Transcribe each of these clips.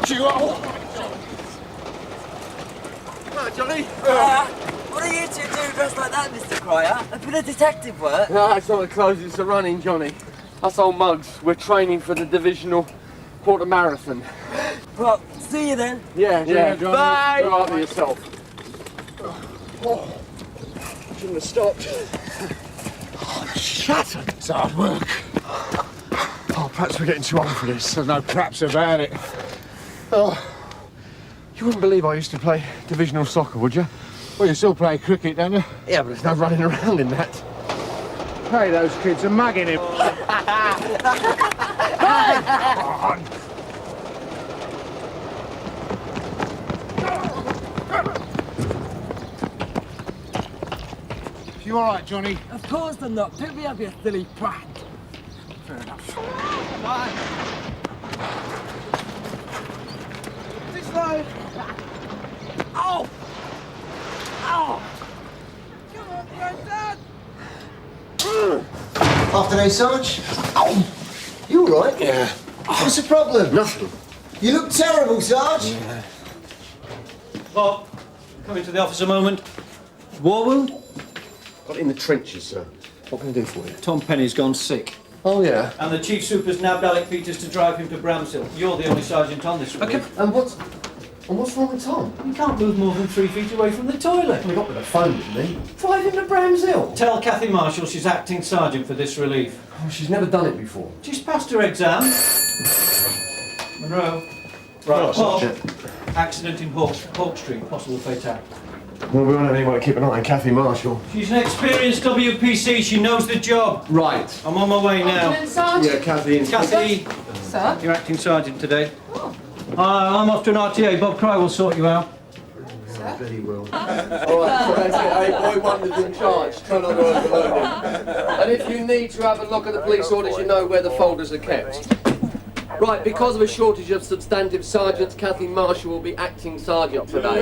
got you all! Johnny! What are you two doing dressed like that, Mr. Cryer? A bit of detective work? No, it's not the closest to running, Johnny. Us old mugs, we're training for the divisional quarter marathon. Well, see you then. Yeah, Johnny. Bye! Go after yourself. Oh, shouldn't have stopped. I'm shattered. It's hard work. Oh, perhaps we're getting too old for this. There's no perhaps about it. Oh, you wouldn't believe I used to play divisional soccer, would you? Well, you still play cricket, don't you? Yeah, but there's no running around in that. Hey, those kids are mugging him. You all right, Johnny? Of course I'm not. Pick me up, you silly prat. Fair enough. Bye. This way. Oh! Oh! Come on, Burnside! Afternoon, Sarge. Oh, you all right? Yeah. What's the problem? Nothing. You look terrible, Sarge. Yeah. Bob, come into the office a moment. War wound? Got in the trenches, sir. What can I do for you? Tom Penny's gone sick. Oh, yeah. And the Chief Super's nabbed Alec Peters to drive him to Bramshill. You're the only sergeant on this relief. And what's wrong with Tom? You can't move more than 3 feet away from the toilet. We got with a phone, didn't he? Drive him to Bramshill. Tell Kathy Marshall she's acting sergeant for this relief. Oh, she's never done it before. She's passed her exam. Monroe. Right, Bob. Accident in Hawk Street, possible fatality. Well, we won't have anyone to keep an eye on Kathy Marshall. She's an experienced WPC, she knows the job. Right. I'm on my way now. Yeah, Kathy. Kathy, Sir? you're acting sergeant today. I'm off to an RTA. Bob Cry will sort you out. I bet he will. All right, so that's it. Hey, boy wonders in charge. Try not to overload him. And if you need to have a look at the police orders, you know where the folders are kept. Right, because of a shortage of substantive sergeants, Kathy Marshall will be acting sergeant today.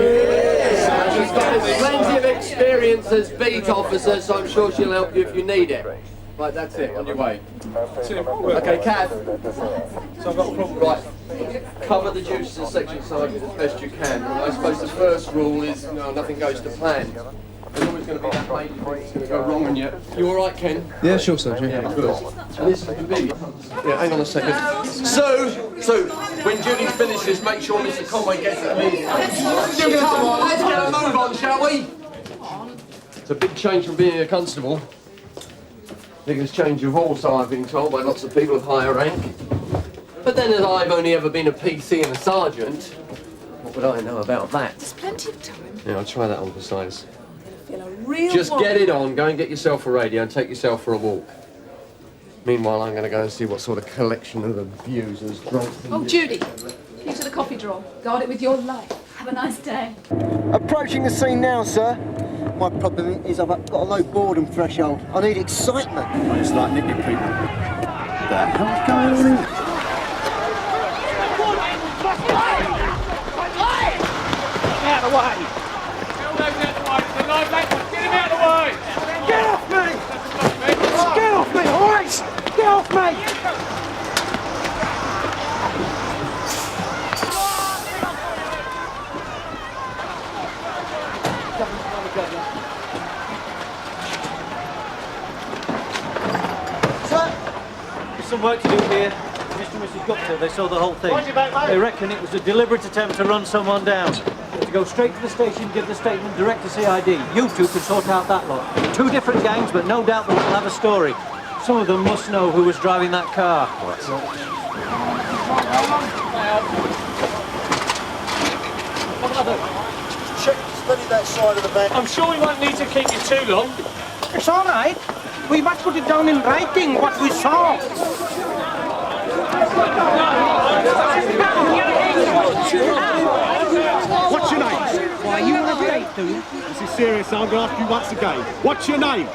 She's got plenty of experience as beat officer, so I'm sure she'll help you if you need it. Right, that's it. On your way. Okay, Kath. So I've got a problem. Right. Cover the duties as section sergeant as best you can. I suppose the first rule is, nothing goes to plan. There's always going to be that major thing that's going to go wrong, and you all right, Ken? Yeah, sure, Sergeant. Yeah, good. And this is the big. Yeah, hang on a second. So when Judy finishes, make sure Mr. Conway gets it immediately. Let's get a move on, shall we? It's a big change from being a constable. Biggest change of all, so I've been told by lots of people of higher rank. But then, as I've only ever been a PC and a sergeant, what would I know about that? There's plenty of time. Yeah, I'll try that on for size. Feel a real Just walk. get it on, go and get yourself a radio and take yourself for a walk. Meanwhile, I'm going to go and see what sort of collection of abusers drunk. Oh, Judy, key to the coffee drawer. Guard it with your life. Have a nice day. Approaching the scene now, sir. My problem is I've got a low boredom threshold. I need excitement. I just like nipping people. What the hell's going on here? Out of the way! Get him out of the way! Get off me! Get off me, all right? Get off me! There's some work to do here. Mr. and Mrs. Gupta, they saw the whole thing. They reckon it was a deliberate attempt to run someone down. You have to go straight to the station, give the statement direct to CID. You two can sort out that lot. 2 different gangs, but no doubt they will have a story. Some of them must know who was driving that car. Check, study that side of the back. I'm sure we won't need to keep you too long. It's all right. We must put it down in writing what we saw. What's your name? Why, you want to date, do you? This is serious, I'm going to ask you once again. What's your name?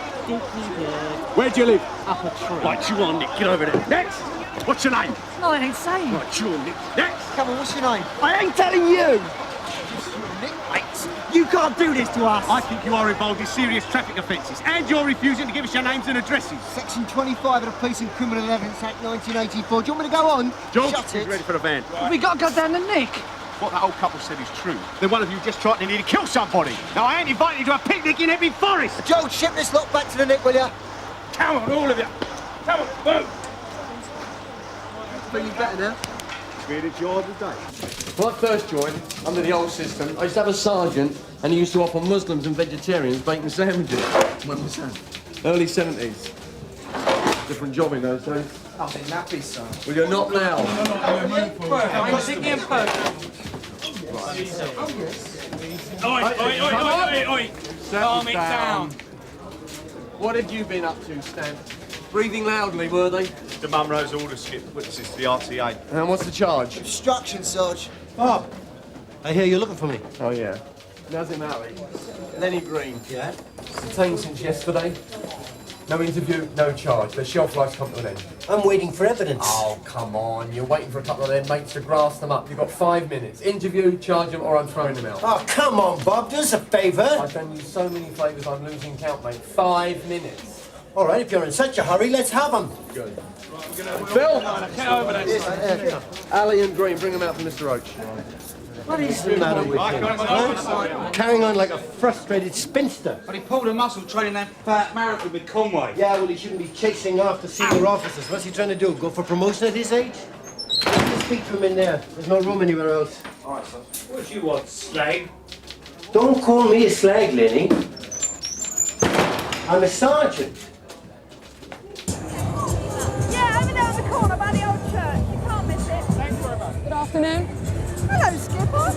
Where do you live? Up a tree. Right, you on, Nick. Get over there. Next! What's your name? No, I ain't saying. Right, you on, Nick. Next! Come on, what's your name? I ain't telling you. Nick, mate. You can't do this to us. I think you are involved in serious traffic offences, and you're refusing to give us your names and addresses. Section 25 of the Police and Criminal Evidence Act 1984. Do you want me to go on? George, Shut it. ready for the van. We got to go down the Nick. What that old couple said is true. Then one of you just tried to nearly kill somebody. Now, I ain't inviting you to a picnic in Ebbing Forest. Joe, ship this lot back to the Nick, will you? Come on, all of you. Come on, move. Feeling better now? It's been a joy today. When I first joined, under the old system, I used to have a sergeant and he used to offer Muslims and vegetarians bacon sandwiches. When was that? Early 70s. Different job in those days. I've been nappy, son. Well, you're not now. I'm sitting in phone. Oi. Calm it down. What have you been up to, Stamp? Breathing loudly, were they? The Munro's order skip witnesses to the RTA. And what's the charge? Obstruction, Sarge. Bob, I hear you're looking for me. Oh, yeah. Nazim Ali. Lenny Green. Yeah? Detained since yesterday. No interview, no charge. The shelf life's come to an end. I'm waiting for evidence. Oh, come on. You're waiting for a couple of their mates to grass them up. You've got 5 minutes. Interview, charge them, or I'm throwing them out. Oh, come on, Bob. Do us a favour. I've done you so many favours, I'm losing count, mate. 5 minutes. All right, if you're in such a hurry, let's have them. Good. Bill, get over that. Ali and Green, bring them out for Mr. Roach. What is the matter with him? Huh? Carrying on like a frustrated spinster. But he pulled a muscle training that fat marathon with Conway. Yeah, well, he shouldn't be chasing after senior officers. What's he trying to do? Go for promotion at his age? Just speak to him in there. There's no room anywhere else. All right, son. What do you want, slag? Don't call me a slag, Lenny. I'm a sergeant. Yeah, over there on the corner by the old church. You can't miss it. Thanks very much. Good afternoon. Hello, Skipper.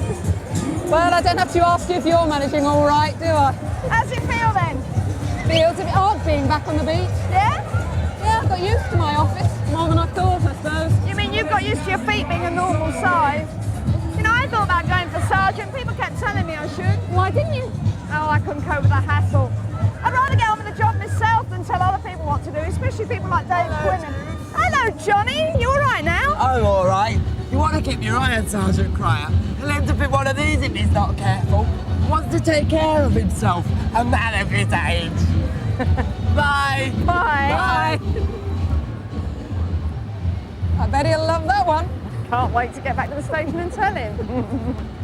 Well, I don't have to ask you if you're managing all right, do I? How's it feel then? Feels a bit odd being back on the beach. Yeah? Yeah, I got used to my office, more than I thought, I suppose. You mean you've got used to your feet being a normal size? You know, I thought about going for sergeant. People kept telling me I should. Why didn't you? Oh, I couldn't cope with the hassle. I'd rather get on with the job myself than tell other people what to do, especially people like Dave Quinnan. Hello, Johnny. You all right now? I'm all right. You want to keep your eye on Sergeant Cryer. He'll end up in one of these if he's not careful. Wants to take care of himself. A man of his age. Bye. Bye. Bye. I bet he'll love that one. Can't wait to get back to the station and tell him.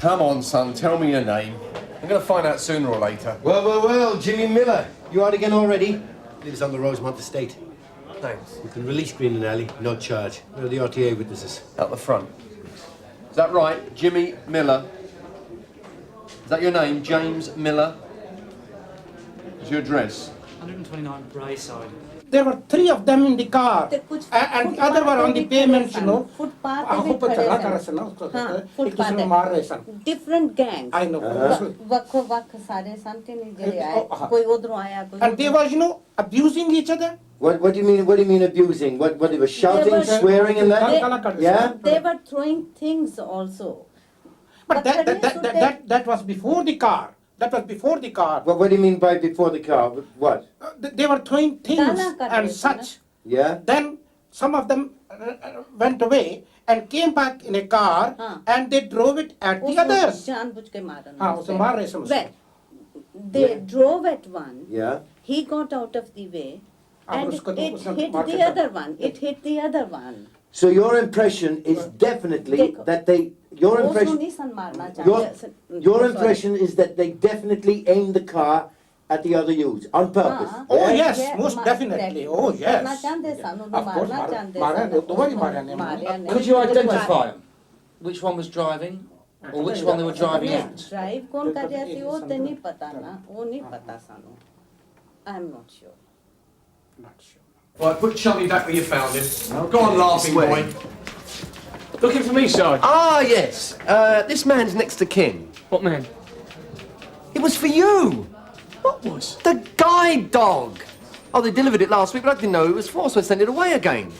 Come on, son, tell me your name. I'm going to find out sooner or later. Well, Jimmy Miller. You out again already? Lives on the Rosemont estate. Thanks. You can release Green and Alley, no charge. Where are the RTA witnesses? Out the front. Is that right? Jimmy Miller? Is that your name? James Miller? What's your address? 129 Brayside. There were 3 of them in the car, and the other were on the pavement, you know. Different gangs. I know. And they were, you know, abusing each other. What do you mean? What do you mean abusing? What they were shouting, swearing, and that? Yeah. They were throwing things also. But that was before the car. That was before the car. What do you mean by before the car? What? They were throwing things and such. Yeah. Then some of them went away and came back in a car and they drove it at the others. Well, they drove at one. Yeah. He got out of the way and it hit the other one. It hit the other one. So your impression is definitely that they. Your impression is that they definitely aimed the car at the other youths on purpose. Oh yes, most definitely. Oh yes. Of course, Could you identify them? Which one was driving? Or which one they were driving at? Drive कौन कर रही थी वो तो नहीं पता ना वो नहीं पता सानू. I'm not sure. Not sure. Right, put Chummy back where you found him. Go on, laughing boy. Looking for me, Sarge? Ah, yes. This man's next to kin. What man? It was for you. What was? The guide dog. Oh, they delivered it last week, but I didn't know who it was for, so I sent it away again.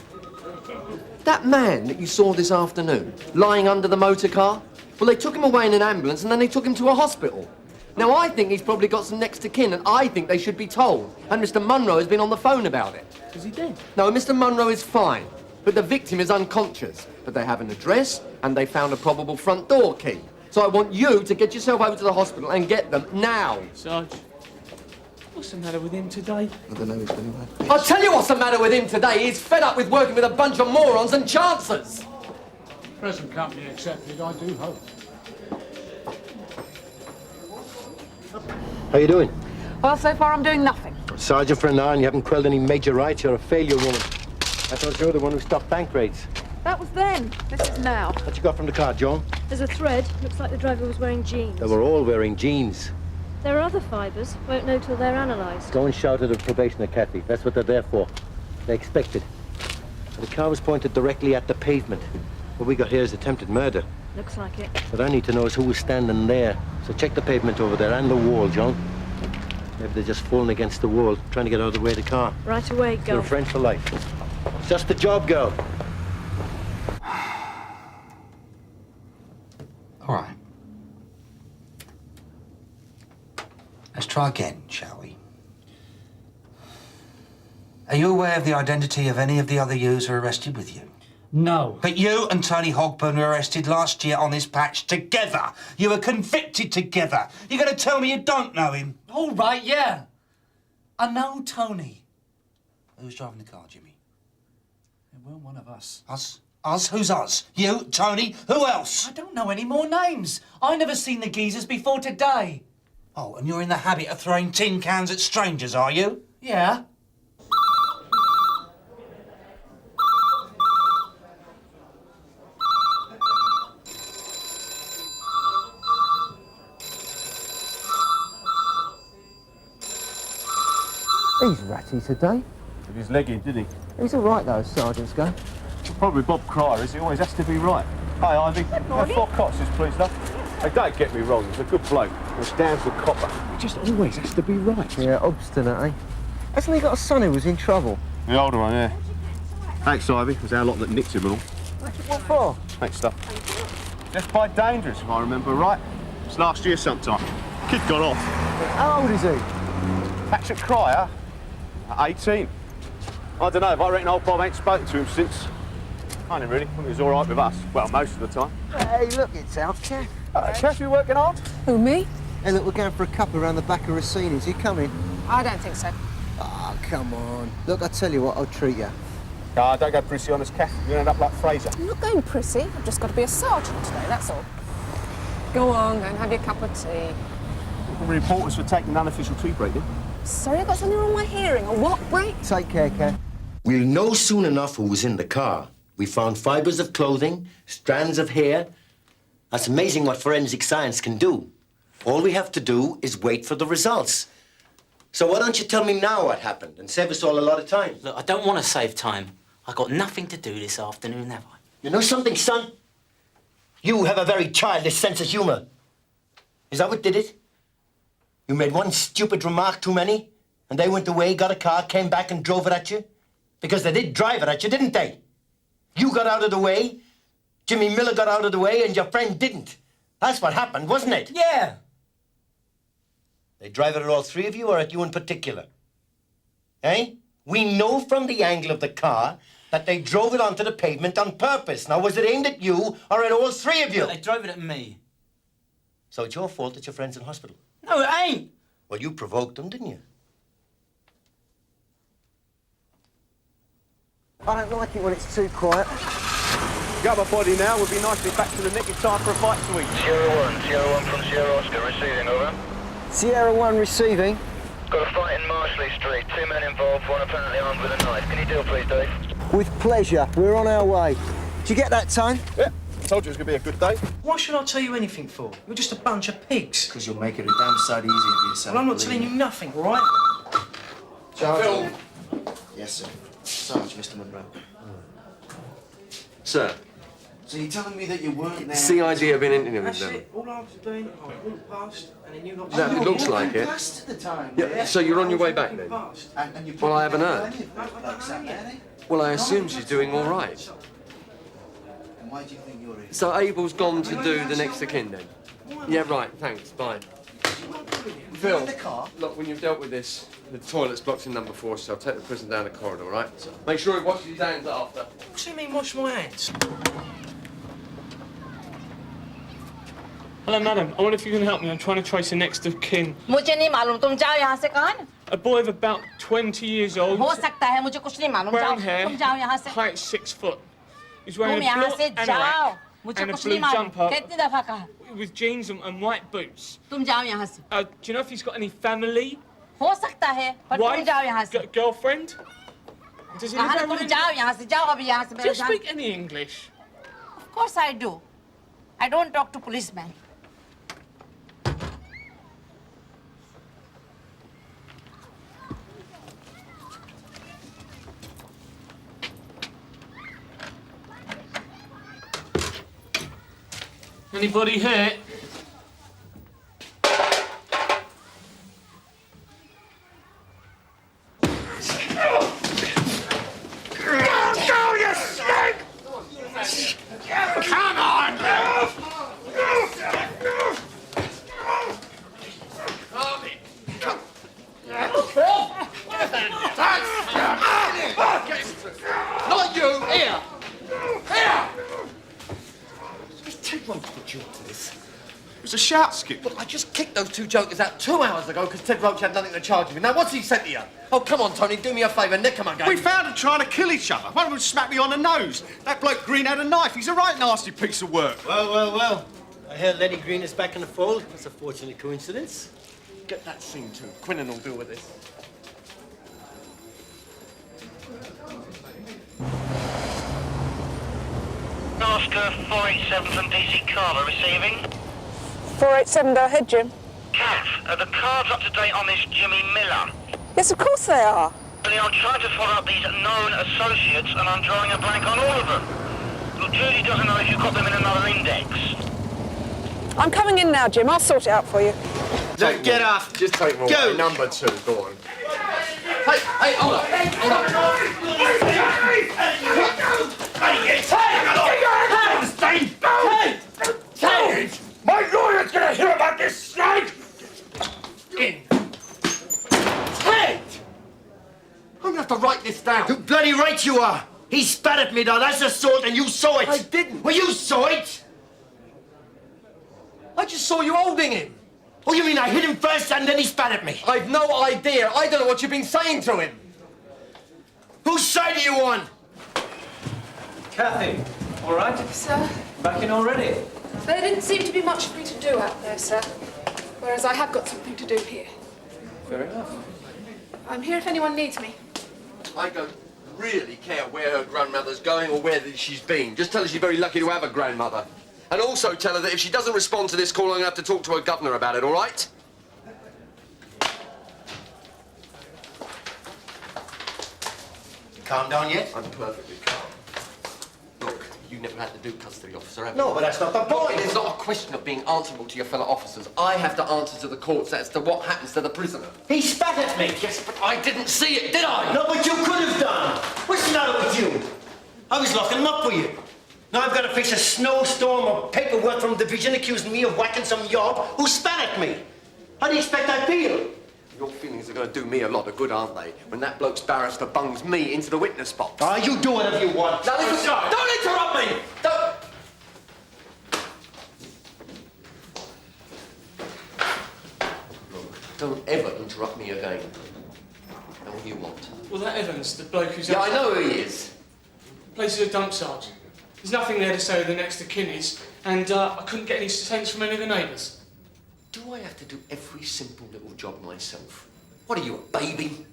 That man that you saw this afternoon, lying under the motor car, well, they took him away in an ambulance and then they took him to a hospital. Now, I think he's probably got some next to kin, and I think they should be told. And Mr. Munro has been on the phone about it. Is he dead? No, Mr. Munro is fine, but the victim is unconscious. But they have an address, and they found a probable front door key. So I want you to get yourself over to the hospital and get them now. Sarge, what's the matter with him today? I don't know, he's been away. I'll tell you what's the matter with him today. He's fed up with working with a bunch of morons and chancers. Present company accepted, I do hope. How you doing? Well, so far I'm doing nothing. Sergeant for an hour and you haven't quelled any major riots. You're a failure, woman. I thought you were the one who stopped bank raids. That was then. This is now. What you got from the car, Joan? There's a thread. Looks like the driver was wearing jeans. They were all wearing jeans. There are other fibres. Won't know till they're analysed. Go and shout at the probationer, Kathy. That's what they're there for. They expect it. The car was pointed directly at the pavement. What we got here is attempted murder. Looks like it. What I need to know is who was standing there. So check the pavement over there and the wall, John. Maybe they're just falling against the wall, trying to get out of the way of the car. Right away, You're go. a friend for life. It's just the job, girl. All right. Let's try again, shall we? Are you aware of the identity of any of the other yous who are arrested with you? No. But you and Tony Hogburn were arrested last year on this patch together. You were convicted together. You're going to tell me you don't know him? All right, yeah. I know Tony. Who was driving the car, Jimmy? It weren't one of us. Us? Us? Who's us? You, Tony? Who else? I don't know any more names. I never seen the geezers before today. Oh, and you're in the habit of throwing tin cans at strangers, are you? Yeah. He's ratty today. With his leg in, didn't he? He's all right, though, as sergeants go. Probably Bob Cryer, is he? Always has to be right. Hi, Ivy. Have 4 cottons, please, love. Hey, don't get me wrong, he's a good bloke. He stands with copper. He just always has to be right. Yeah, obstinate, eh? Hasn't he got a son who was in trouble? The older one, yeah. Thanks, Ivy. It was our lot that nicked him and all. What for? Thanks, stuff. Just by dangerous, if I remember right. It's last year sometime. Kid got off. How old is he? Patrick Cryer, 18. I don't know, I reckon old Bob ain't spoken to him since. I didn't really. I think he was all right with us. Well, most of the time. Hey, look, it's out, Kath. Kath, you working hard? Who, me? Hey, look, we're going for a cup around the back of Rossini's. You coming? I don't think so. Oh, come on. Look, I tell you what, I'll treat you. Don't go prissy on us, Kath. You'll end up like Fraser. I'm not going prissy. I've just got to be a sergeant today, that's all. Go on, go and have your cup of tea. The reporters for taking an unofficial tea break, then. Sorry, I've got something wrong with my hearing. A what break? Take care, Kath. We'll know soon enough who was in the car. We found fibers of clothing, strands of hair. That's amazing what forensic science can do. All we have to do is wait for the results. So why don't you tell me now what happened and save us all a lot of time? Look, I don't want to save time. I've got nothing to do this afternoon, have I? You know something, son? You have a very childish sense of humor. Is that what did it? You made one stupid remark too many, and they went away, got a car, came back and drove it at you? Because they did drive it at you, didn't they? You got out of the way, Jimmy Miller got out of the way, and your friend didn't. That's what happened, wasn't it? Yeah. They drive it at all 3 of you, or at you in particular? Eh? We know from the angle of the car that they drove it onto the pavement on purpose. Now, was it aimed at you, or at all 3 of you? Look, they drove it at me. So it's your fault that your friend's in hospital? No, it ain't. Well, you provoked them, didn't you? I don't like it when it's too quiet. Got my body now. We'll be nicely back to the nick in time for a fight to eat. Sierra 1 from Sierra Oscar, receiving, over. Sierra 1 receiving. Got a fight in Marshley Street. 2 men involved, one apparently armed with a knife. Can you deal, please, Dave? With pleasure. We're on our way. Did you get that time? Yeah, I told you it was going to be a good day. Why should I tell you anything for? You're just a bunch of pigs. Because you'll make it a damn sight easier for yourself. Well, I'm not telling you nothing, all right? Phil. Yes, sir. Sarge, Mr. Monroe. Sir, So you're telling me that you weren't there? CID have been interviewing That's them. it. All I was doing, I walked past, and then you got... That looks like it. Past the time. Yeah, so you're on your way back then? And you Well, I haven't heard. heard. Well, I assume she's doing all right. And why do you think you're here? So Abel's gone to do the next of kin then? Yeah, right, thanks, bye. Phil, look, when you've dealt with this, the toilet's blocked in number 4, so I'll take the prison down the corridor, all right? So make sure he washes his hands after. What do you mean, wash my hands? Hello, madam. I wonder if you can help me. I'm trying to trace the next of kin. मुझे नहीं मालूम तुम जाओ यहाँ से कहाँ A boy of about 20 years old. हो सकता है मुझे कुछ नहीं मालूम Brown hair. तुम जाओ यहाँ से Height 6 foot. He's wearing तुम a यहाँ blue से जाओ anorak मुझे and a कुछ blue नहीं मालूम jumper कितनी दफा कहा with jeans and white boots. तुम जाओ यहाँ से Do you know if he's got any family? हो सकता है पर तुम Wife? जाओ यहाँ से Girlfriend? Does he live कहा ना around तुम in- जाओ यहाँ से जाओ अभी यहाँ से Do मेरे you साथ speak any English? Of course I do. I don't talk to policemen. Anybody here? Go, you snake! Come on! Not you! Here! Here! Ted won't put you up to this. It was a shout skip. Well, I just kicked those two jokers out 2 hours ago because Ted Roach had nothing to charge me with. Now, what's he said to you? Oh, come on, Tony, do me a favour, nick him again. We found them trying to kill each other. One of them smacked me on the nose. That bloke Green had a knife. He's a right nasty piece of work. Well. I heard Letty Green is back in the fold. That's a fortunate coincidence. Get that scene too. Quinnan will deal with this. Oscar 487 from DC Carver receiving. 487, go ahead, Jim. Kath, are the cards up to date on this Jimmy Miller? Yes, of course they are. Well, I'm trying to follow up these known associates and I'm drawing a blank on all of them. Well, Trudie doesn't know if you've got them in another index. I'm coming in now, Jim. I'll sort it out for you. Look, get up. Just take them away. Number 2, go on. Hey, hold up. Ted! My lawyer's gonna hear about this snake! Ted! I'm gonna have to write this down. You bloody right you are. He spat at me, though. That's assault, and you saw it. I didn't. Well, you saw it. I just saw you holding him. Oh, you mean I hit him first and then he spat at me? I've no idea. I don't know what you've been saying to him. Whose side are you on? Kathy, all right? Sir, Back in already? there didn't seem to be much for me to do out there, sir. Whereas I have got something to do here. Fair enough. I'm here if anyone needs me. I don't really care where her grandmother's going or where she's been. Just tell her she's very lucky to have a grandmother. And also tell her that if she doesn't respond to this call, I'm going to have to talk to her governor about it, all right? Calm down yet? I'm perfectly calm. Look, you never had to do custody officer, have you? No, but that's not the point. It's not a question of being answerable to your fellow officers. I have to answer to the courts as to what happens to the prisoner. He spat at me. Yes, but I didn't see it, did I? No, but you could have done. What's the matter with you? I was locking him up for you. Now I've got to face a snowstorm of paperwork from division accusing me of whacking some yob who spat at me. How do you expect I feel? Your feelings are going to do me a lot of good, aren't they? When that bloke's barrister bungs me into the witness box. Ah, you do whatever you want. Now listen, don't interrupt me! Don't... Look, don't ever interrupt me again. Now what do you want? Well, that Evans, the bloke who's... Yeah, I know who he is. Place is a dump, Sarge. There's nothing there to say who the next of kin is, and I couldn't get any sense from any of the neighbours. Do I have to do every simple little job myself? What are you, a baby?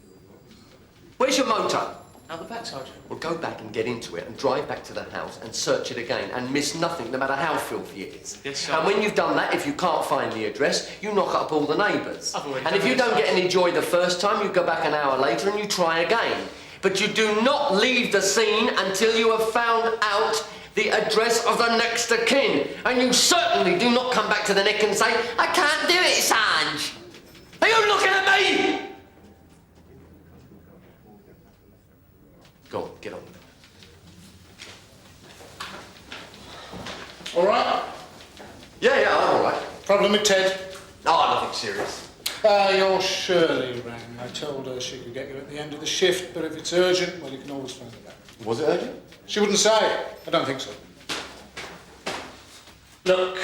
Where's your motor? Out the back, Sergeant. Well, go back and get into it and drive back to the house and search it again and miss nothing, no matter how filthy it is. Yes, sir. And when you've done that, if you can't find the address, you knock up all the neighbours. I've already And if done you that, don't get any joy the first time, you go back an hour later and you try again. But you do not leave the scene until you have found out the address of the next of kin. And you certainly do not come back to the neck and say, I can't do it, Sanj. Are you looking at me? Go on, get on. All right? Yeah, I'm all right. Problem with Ted? Oh, nothing serious. Your Shirley rang. I told her she could get you at the end of the shift, but if it's urgent, well, you can always phone her back. Was it urgent? She wouldn't say. I don't think so. Look,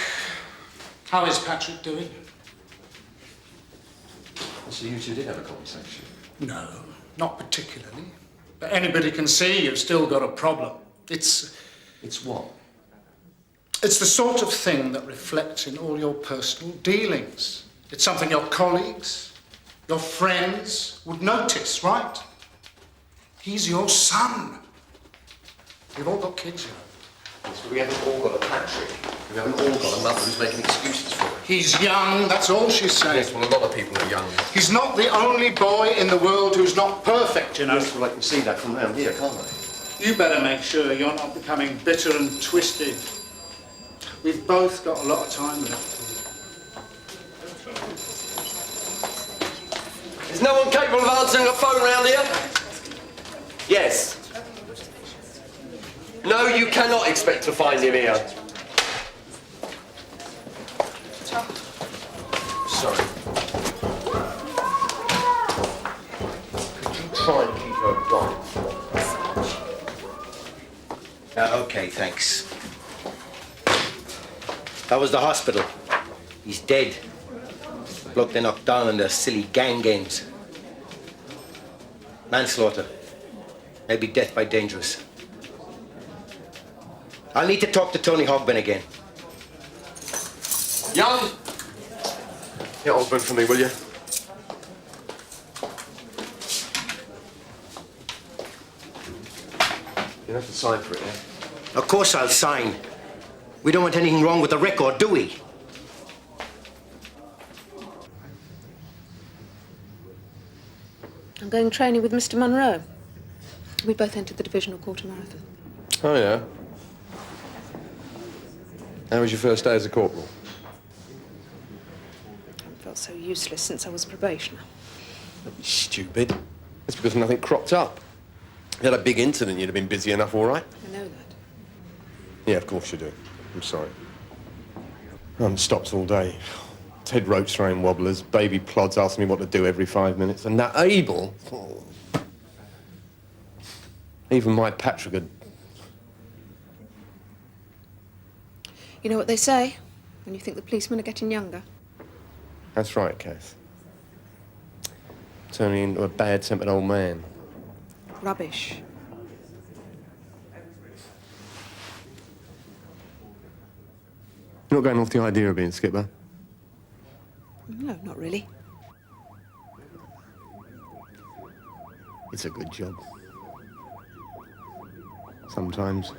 How is Patrick doing? So you two did have a conversation? No, not particularly. But anybody can see you've still got a problem. It's what? It's the sort of thing that reflects in all your personal dealings. It's something your colleagues, your friends would notice, right? He's your son. We've all got kids, you know. Yes, but we haven't all got a Patrick. We haven't all got a mother who's making excuses for it. He's young, that's all she's saying. Yes, well, a lot of people are young. He's not the only boy in the world who's not perfect, you know. Yes, well, I can see that from round here, can't I? You better make sure you're not becoming bitter and twisted. We've both got a lot of time left. Is no one capable of answering a phone round here? Yes. No, you cannot expect to find him here. Sorry. Could you try and keep her quiet? Okay, thanks. How was the hospital? He's dead. Bloke they knocked down in their silly gang games. Manslaughter. Maybe death by dangerous. I'll need to talk to Tony Hogben again. Young! Get Hogben for me, will you? You'll have to sign for it, yeah? Of course I'll sign. We don't want anything wrong with the record, do we? I'm going training with Mr. Munro. We both entered the divisional quarter marathon. Oh, yeah? How was your first day as a corporal? I felt so useless since I was a probationer. Don't be stupid. That's because nothing cropped up. If you had a big incident, you'd have been busy enough, all right? I know that. Yeah, of course you do. I'm sorry. I haven't stopped all day. Ted Roach throwing wobblers, baby Plods asking me what to do every 5 minutes, and that Abel... Oh. Even my Patrick had... You know what they say when you think the policemen are getting younger? That's right, Kath. Turning into a bad-tempered old man. Rubbish. You're not going off the idea of being skipper? No, not really. It's a good job. Sometimes.